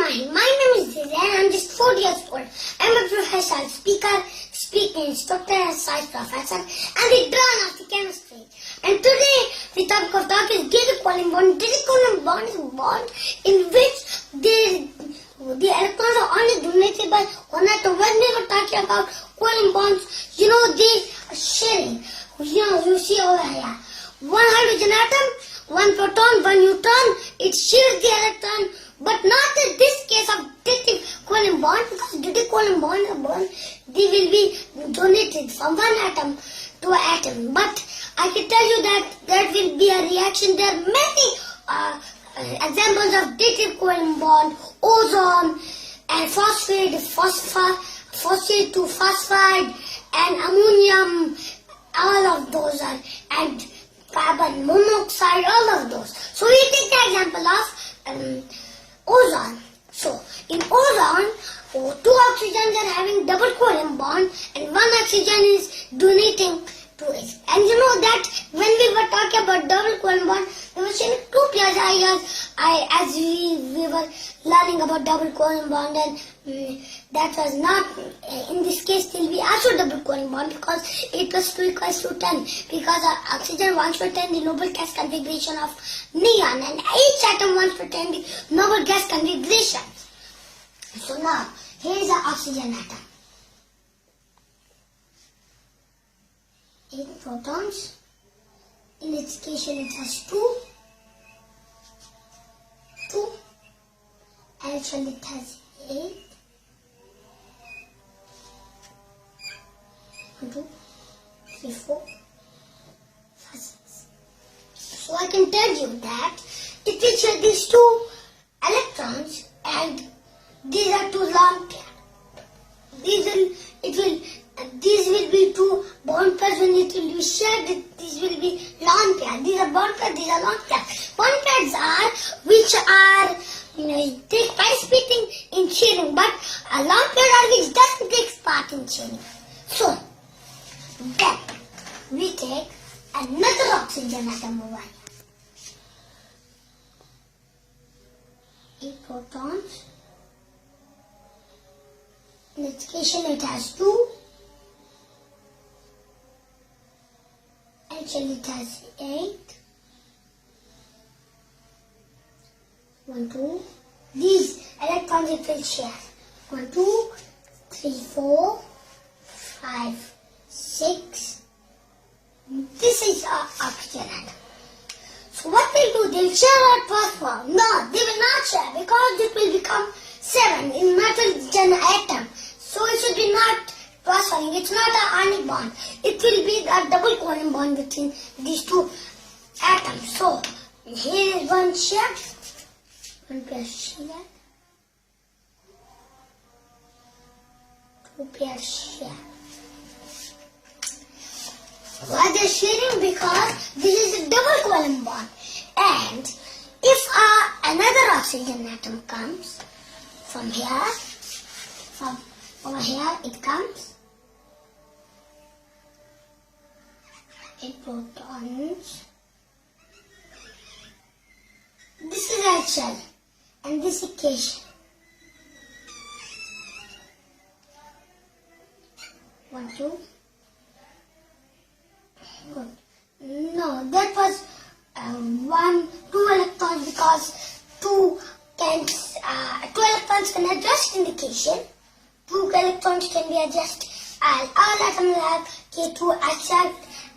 mind. My name is Zizan and I'm just 4 years old. I'm a professional speaker, speaking instructor and science professor and the dawn of the chemistry. And today the topic of talk is Dirichlet bond. Dirichlet bond is a bond in which the electrons are only donated by one atom. When we were talking about covalent bonds, they are sharing. You see over here. One hydrogen atom, one proton, one neutron, it shares the electron, but not in this case of Dirichlet bond, because Dirichlet bond is a bond, they will be donated from one atom to an atom. But I can tell you that there will be a reaction. There are many examples of Dirichlet bond, ozone and phosphate, phosphate to phosphide and ammonium, all of those are, and carbon monoxide, all of those. So we take the example of ozone. So in ozone, two oxygens are having double covalent bond and one oxygen is donating to it. And you know that when we were talking about double covalent bond, we were saying two pairs as we were learning about double covalent bond, and that was not, in this case, it will be also double covalent bond because 8 plus 2 equals to 10, because oxygen wants to attain the noble gas configuration of neon and each atom wants to attain the noble gas configuration. So now, here is the oxygen atom. 8 protons. In its case, it has 2. Actually, it has 8. 1, 2, 3, 4, 5, 6. So I can tell you that it will share these 2 electrons, and these are 2 lone pairs. These will be 2 bond pairs. When it will be shared, these will be lone pairs. These are bond pairs, these are lone pairs. Bond pairs are which are take participating in sharing, but a lone pair are which doesn't take part in sharing. So then we take another oxygen atom over here. 8 protons. In its case, it has 2. Actually, it has 8. 1, 2. These electrons it will share. 1, 2, 3, 4, 5, 6. This is our oxygen atom. So what they do? They will share or transfer? No, they will not share because it will become 7 in nitrogen atom. So it should be not transferring. It's not an ionic bond. It will be a double covalent bond between these 2 atoms. So here is one share. One pair share. 2 pairs share. Why they are sharing? Because this is a double covalent bond. And if another oxygen atom comes from here, from over here it comes, 8 protons. This is our shell and this equation. 1, 2. Good. No, that was 2 electrons because 2 electrons can adjust in the equation. 2 electrons can be adjusted. And all atoms have K2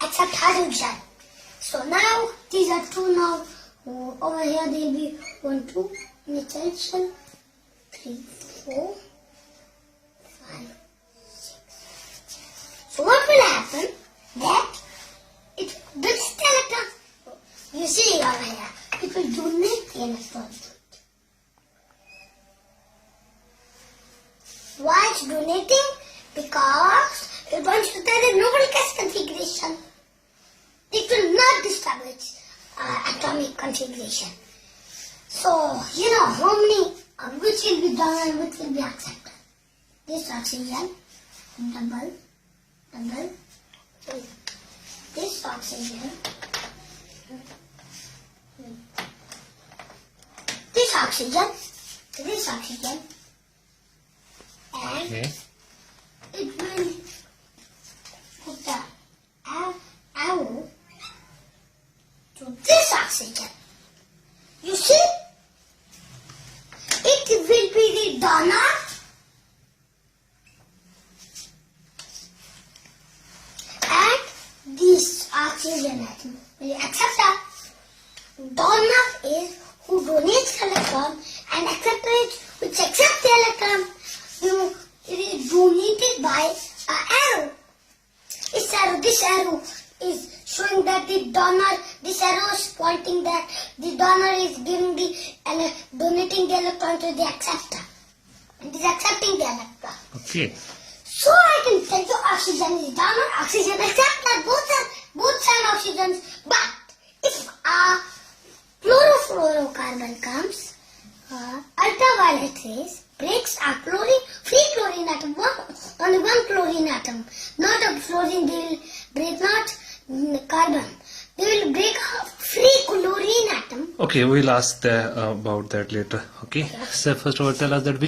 except hydrogen. So now these are 2 now. Over here there will be 1, 2 in the tension, 3, 4, 5, 6. So what will happen? That this electron, you see over here, it will donate the electrons to it. Why it's donating? Because it wants to tell the noble gas configuration. It will not disturb its atomic configuration. So, how many, which will be done and which will be accepted. This oxygen, double, this oxygen, this oxygen, to this oxygen, and Okay. it will put the arrow to this oxygen. You see? It will be the donor and this oxygen atom will accept that. Donor is who donates the electron and acceptor is which accepts the electron. It is donated by an arrow. This arrow is showing that the donor, this arrow is pointing that the donor is giving donating the electron to the acceptor. And is accepting the electron. Okay. So I can tell you oxygen is donor, oxygen accept that both side oxygens. But if a chlorofluorocarbon comes, ultraviolet rays breaks a free chlorine atom, only one chlorine atom, not a fluorine. They will break not carbon. They will break a free chlorine atom. Okay, we'll ask about that later. Okay. So first of all, tell us that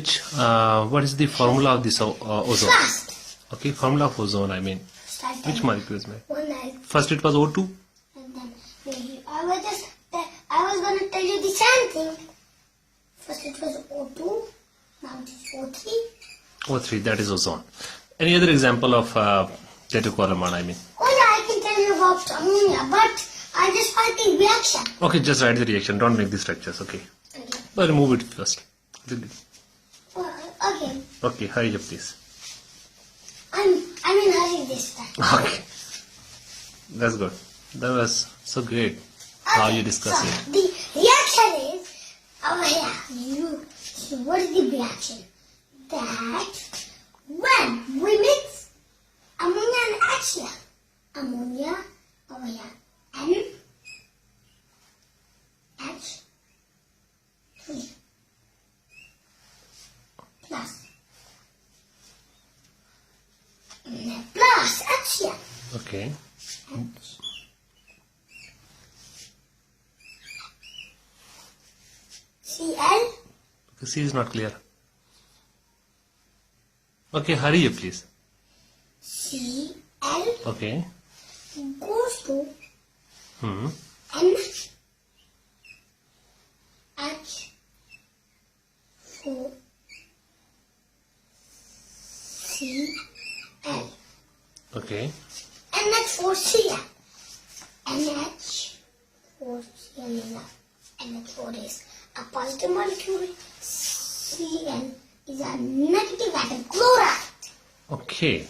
what is the formula of this ozone? First, Okay, formula of ozone. I mean, start which telling molecules, man? one night, First it was O2. and then I was going to tell you the same thing. First it was O2, now it is O3. O3, that is ozone. Any other example of that you call amount? I mean. Oh yeah, I can tell you about ammonia, but I just find the reaction. Okay, just write the reaction. Don't make the structures. Okay. Okay. But remove it first. Okay. Okay, hurry up, please. I'm in hurry this time. Okay. That's good. That was so great how you discuss so it. The reaction is over here. So what is the reaction? That when we mix ammonia and HCl, ammonia over here, N H3 plus HCl. Okay. Cl. Because C is not clear. Okay, hurry up, please. Cl Okay. goes to Hmm. N H 4 Cl. Okay. NH4Cl. NH4Cl is NH4 is a positive molecule. Cl is a negative atom. Chloride. Okay.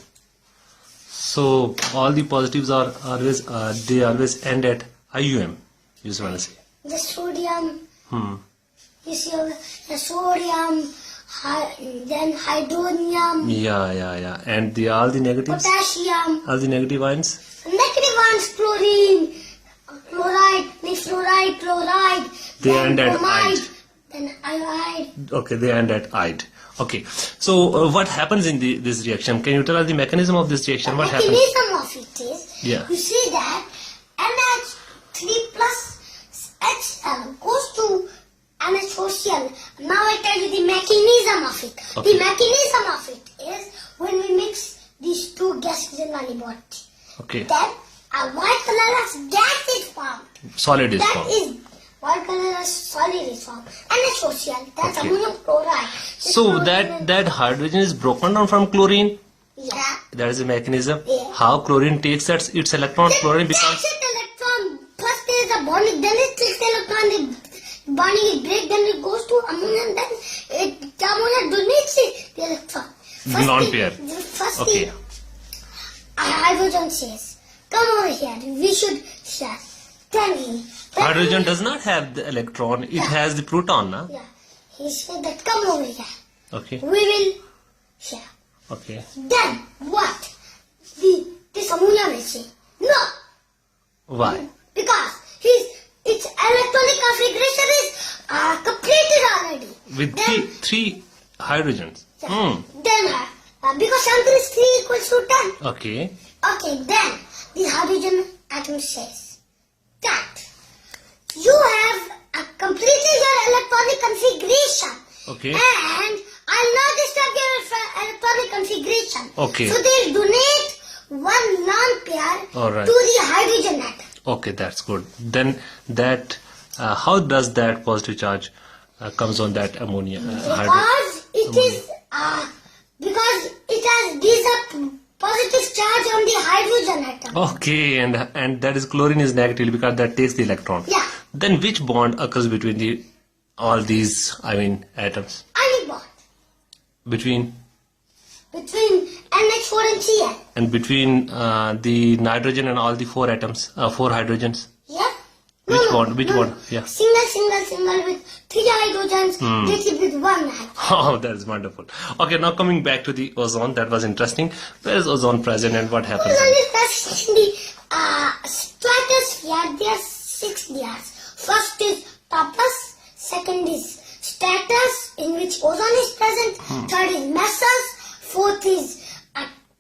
So all the positives are always they always end at IUM. You just want to say. The sodium. Hmm. You see the sodium. Then hydronium. Yeah. And all the negatives. Potassium. All the negative ions. Negative ones, chlorine, chloride. They then end at bromide, ide. Then iodide. Okay, they end at ide. Okay. So what happens in this reaction? Can you tell us the mechanism of this reaction? What happens? Mechanism of it is, Yeah. you see that NH3 plus HCl goes to NH4Cl. Now I tell you the mechanism of it. Okay. The mechanism of it is when we mix these two gases in one body. Okay. Then a white color gas is formed. Solid is That formed. is white color solid is formed. NH4Cl, that's Okay. ammonium chloride. So that hydrogen is broken down from chlorine. Yeah. That is the mechanism. Yeah. How chlorine takes its electron. Chlorine becomes. Takes its electron. First there is a bonding, then it takes the electron. The bonding is break, then it goes to ammonia, and then the ammonia donates the electron. First Non-pair. First Okay. the hydrogen says, "Come over here. We should share." Then Hydrogen does not have the electron. It has the proton, na? Yeah. He said that, "Come over here. Okay. We will share." Okay. Then what? This ammonia will say, "No." Why? Because its electronic configuration is completed already. With Then, three hydrogens. Hmm. then because something is 3 equals to 10. Okay. Okay, then the hydrogen atom says that you have completed your electronic configuration. Okay. And I'll not disturb your electronic configuration. Okay. So they'll donate 1 lone pair Alright. to the hydrogen atom. Okay, that's good. Then that, how does that positive charge comes on that ammonia? Because it has this positive charge on the hydrogen atom. Okay, and that is chlorine is negative because that takes the electron. Yeah. Then which bond occurs between all these atoms? Any bond Between NH4 and Cl. and between the nitrogen and all the 4 atoms, 4 hydrogens. Yeah. Which bond? Yeah. Single with 3 hydrogens. This is with 1 atom. Oh, that's wonderful. Okay, now coming back to the ozone, that was interesting. Where is ozone present and what happens? Ozone is present in the stratosphere. There are 6 layers. First is topos, second is stratus, in which ozone is present, third is mesos, fourth is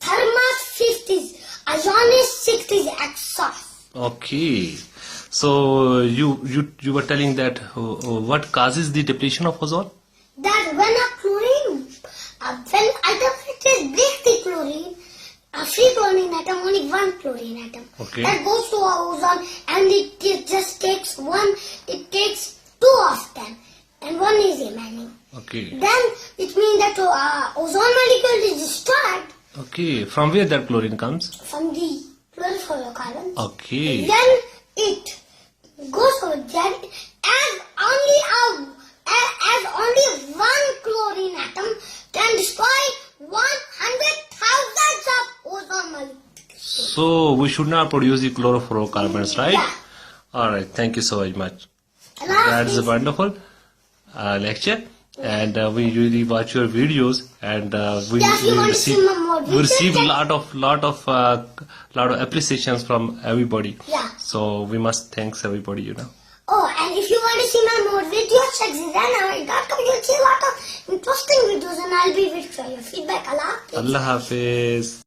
thermos, fifth is ionis, sixth is exhaust. Okay. So you were telling that what causes the depletion of ozone? That when atom breaks the chlorine, a free chlorine atom, only 1 chlorine atom. Okay. That goes to our ozone and it just takes 2 of them and 1 is remaining. Okay. Then it means that ozone molecule is destroyed. Okay. From where that chlorine comes? From the chlorofluorocarbons. Okay. Then it goes over there as only 1 chlorine atom can destroy 100,000 of ozone molecules. So we should not produce the chlorofluorocarbons, right? Yeah. All right. Thank you so very much. Allah That's a Hafiz. wonderful lecture. And we usually watch your videos, and we Yeah, if you want to see more we videos, receive then- lot of appreciations from everybody. Yeah. So we must thanks everybody. Oh, and if you want to see my more videos, check zidana.com. You'll see a lot of interesting videos, and I'll be waiting for your feedback. Allah Hafiz. Allah Hafiz.